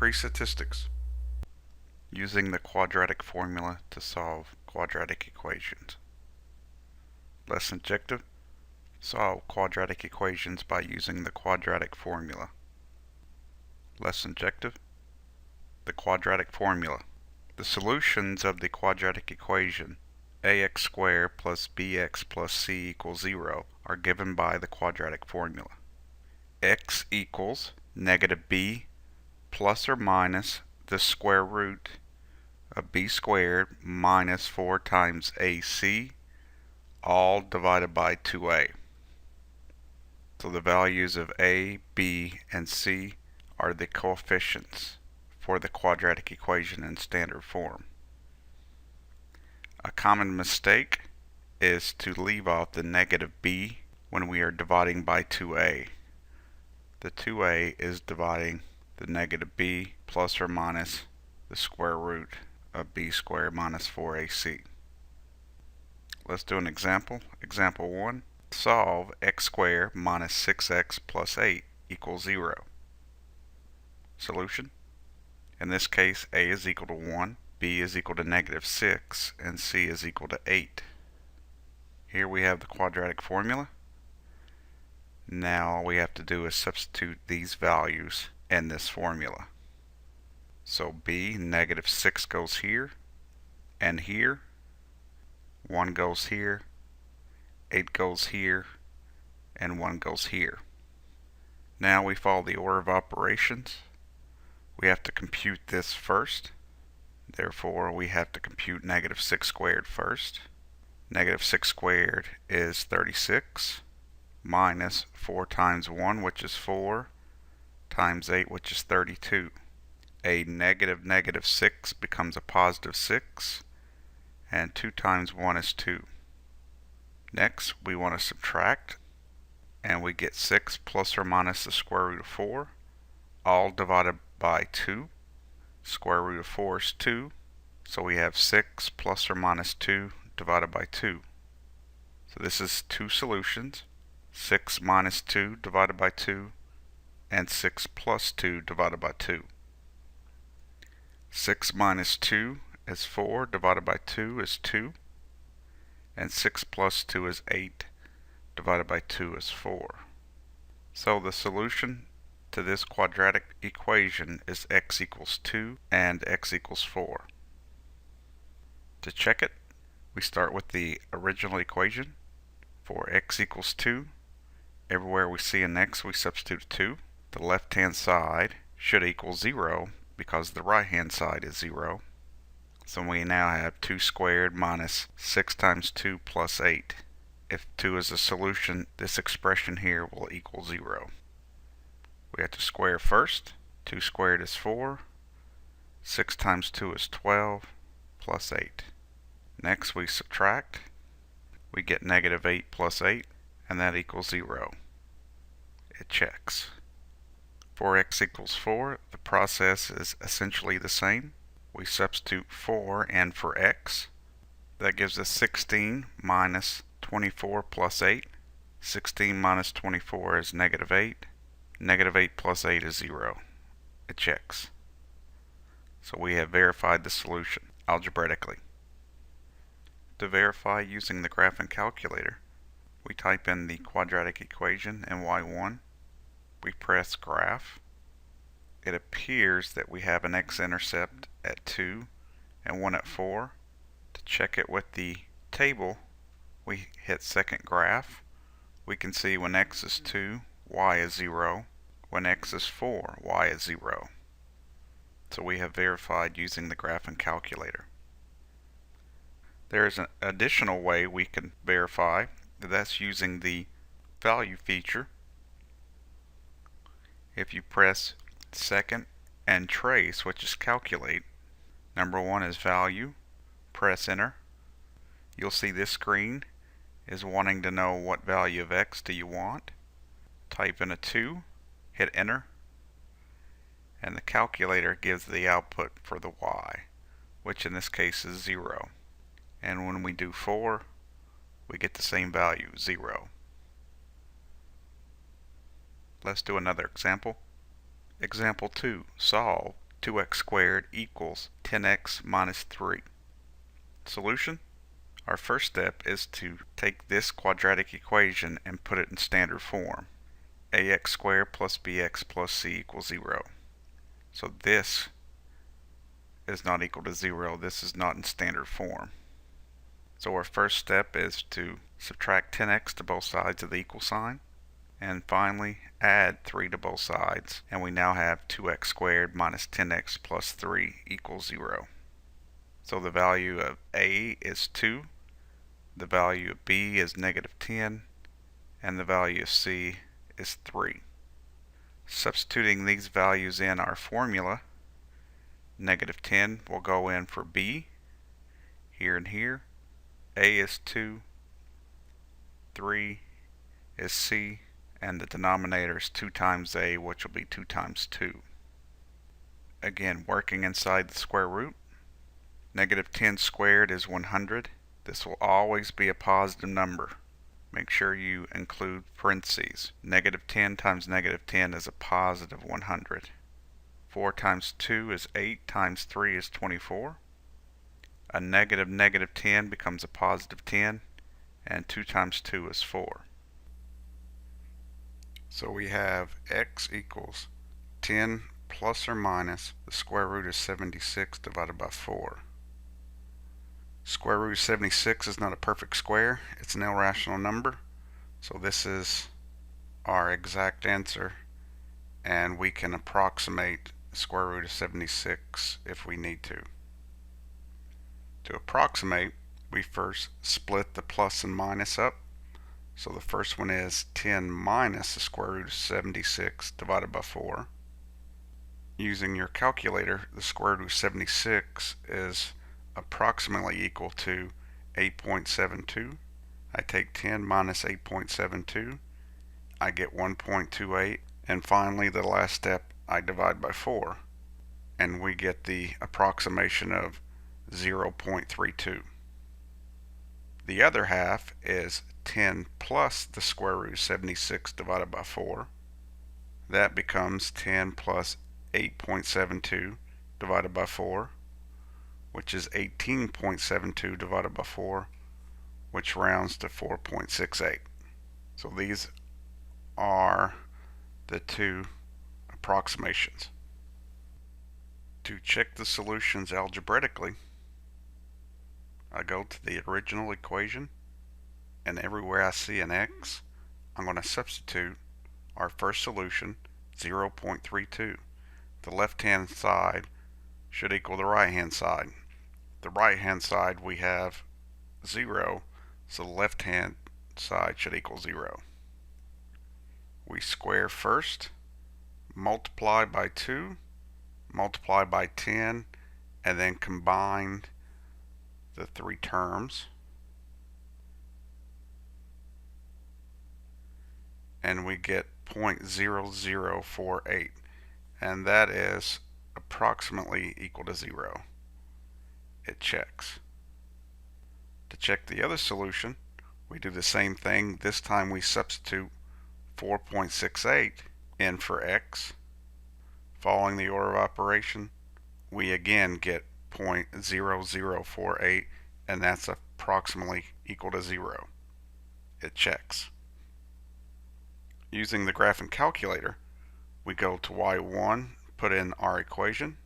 Pre-statistics. Using the quadratic formula to solve quadratic equations. Lesson objective: solve quadratic equations by using the quadratic formula. Lesson objective: the quadratic formula. The solutions of the quadratic equation ax squared plus bx plus c equals 0 are given by the quadratic formula. X equals negative b plus or minus the square root of b squared minus 4 times ac, all divided by 2a. So the values of a, b, and c are the coefficients for the quadratic equation in standard form. A common mistake is to leave off the negative b when we are dividing by 2a. The 2a is dividing the negative b plus or minus the square root of b squared minus 4ac. Let's do an example. Example 1. Solve x squared minus 6x plus 8 equals 0. Solution. In this case, a is equal to 1, b is equal to negative 6, and c is equal to 8. Here we have the quadratic formula. Now all we have to do is substitute these values in this formula. So b, negative 6 goes here, and here. 1 goes here, 8 goes here, and 1 goes here. Now we follow the order of operations. We have to compute this first. Therefore, we have to compute negative 6 squared first. Negative 6 squared is 36, minus 4 times 1, which is 4, times 8, which is 32. A negative 6 becomes a positive 6, and 2 times 1 is 2. Next, we want to subtract, and we get 6 plus or minus the square root of 4, all divided by 2. Square root of 4 is 2, so we have 6 plus or minus 2 divided by 2. So this is two solutions: 6 minus 2 divided by 2, and 6 plus 2 divided by 2. 6 minus 2 is 4, divided by 2 is 2, and 6 plus 2 is 8, divided by 2 is 4. So the solution to this quadratic equation is x equals 2 and x equals 4. To check it, we start with the original equation. For x equals 2, everywhere we see an x we substitute 2. The left hand side should equal 0 because the right hand side is 0. So we now have 2 squared minus 6 times 2 plus 8. If 2 is a solution, this expression here will equal 0. We have to square first. 2 squared is 4. 6 times 2 is 12, plus 8. Next we subtract. We get negative 8 plus 8, and that equals 0. It checks. For x equals 4, the process is essentially the same. We substitute 4 in for x. That gives us 16 minus 24 plus 8. 16 minus 24 is negative 8. Negative 8 plus 8 is 0. It checks. So we have verified the solution algebraically. To verify using the graphing calculator, we type in the quadratic equation in y1. We press graph. It appears that we have an x-intercept at 2 and one at 4. To check it with the table, we hit second graph. We can see when x is 2, y is 0. When x is 4, y is 0. So we have verified using the graphing calculator. There is an additional way we can verify. That's using the value feature. If you press second and trace, which is calculate, number 1 is value, press enter. You'll see this screen is wanting to know what value of x do you want. Type in a 2, hit enter, and the calculator gives the output for the y, which in this case is 0. And when we do 4, we get the same value, 0. Let's do another example. Example 2. Solve 2x squared equals 10x minus 3. Solution? Our first step is to take this quadratic equation and put it in standard form. ax squared plus bx plus c equals 0. So this is not equal to 0. This is not in standard form. So our first step is to subtract 10x to both sides of the equal sign. And finally add 3 to both sides. And we now have 2x squared minus 10x plus 3 equals 0. So the value of a is 2. The value of b is negative 10. And the value of c is 3. Substituting these values in our formula, negative 10 will go in for b, here and here. A is 2, 3 is c, and the denominator is 2 times a, which will be 2 times 2. Again, working inside the square root, negative 10 squared is 100. This will always be a positive number. Make sure you include parentheses. Negative 10 times negative 10 is a positive 100. 4 times 2 is 8 times 3 is 24. A negative negative 10 becomes a positive 10, and 2 times 2 is 4. So we have x equals 10 plus or minus the square root of 76 divided by 4. Square root of 76 is not a perfect square, it's an irrational number, so this is our exact answer, and we can approximate the square root of 76 if we need to. To approximate, we first split the plus and minus up. So the first one is 10 minus the square root of 76 divided by 4. Using your calculator, the square root of 76 is approximately equal to 8.72. I take 10 minus 8.72. I get 1.28. And finally, the last step, I divide by 4. And we get the approximation of 0.32. The other half is 10 plus the square root of 76 divided by 4. That becomes 10 plus 8.72 divided by 4, which is 18.72 divided by 4, which rounds to 4.68. So these are the two approximations. To check the solutions algebraically, I go to the original equation, and everywhere I see an x, I'm going to substitute our first solution, 0.32. The left-hand side should equal the right-hand side. The right-hand side we have 0, so the left-hand side should equal 0. We square first, multiply by 2, multiply by 10, and then combine the three terms, and we get 0.0048, and that is approximately equal to 0. It checks. To check the other solution, we do the same thing. This time we substitute 4.68 in for x. Following the order of operation, we again get 0.0048, and that's approximately equal to 0. It checks. Using the graphing calculator, we go to y1, put in our equation,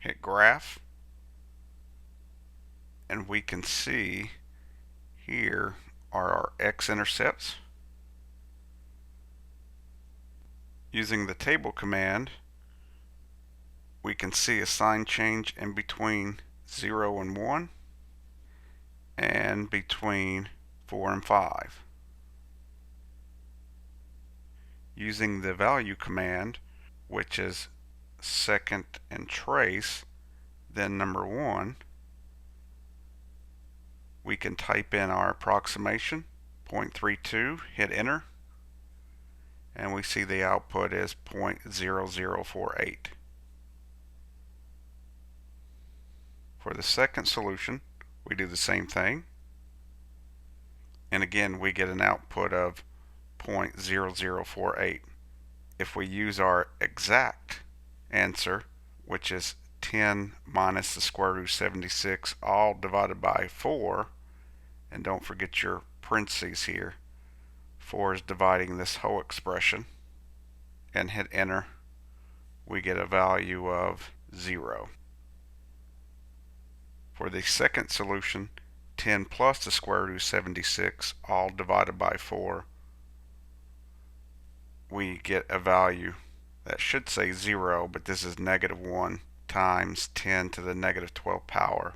hit graph, and we can see here are our x-intercepts. Using the table command, we can see a sign change in between 0 and 1 and between 4 and 5. Using the value command, which is second and trace, then number 1, we can type in our approximation, 0.32, hit enter, and we see the output is 0.0048. For the second solution, we do the same thing, and again we get an output of 0.0048. If we use our exact answer, which is 10 minus the square root of 76, all divided by 4. And don't forget your parentheses here. 4 is dividing this whole expression. And hit enter. We get a value of 0. For the second solution, 10 plus the square root of 76, all divided by 4, we get a value that should say 0, but this is negative 1 times 10 to the negative 12 power,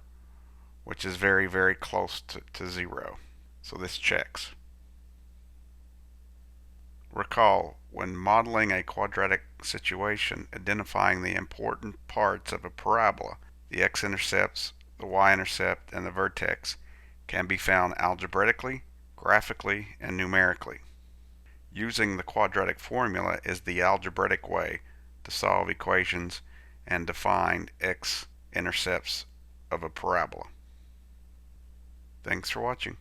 which is very, very close to 0. So this checks. Recall, when modeling a quadratic situation, identifying the important parts of a parabola, the x-intercepts, the y-intercept, and the vertex, can be found algebraically, graphically, and numerically. Using the quadratic formula is the algebraic way to solve equations and define x-intercepts of a parabola. Thanks for watching.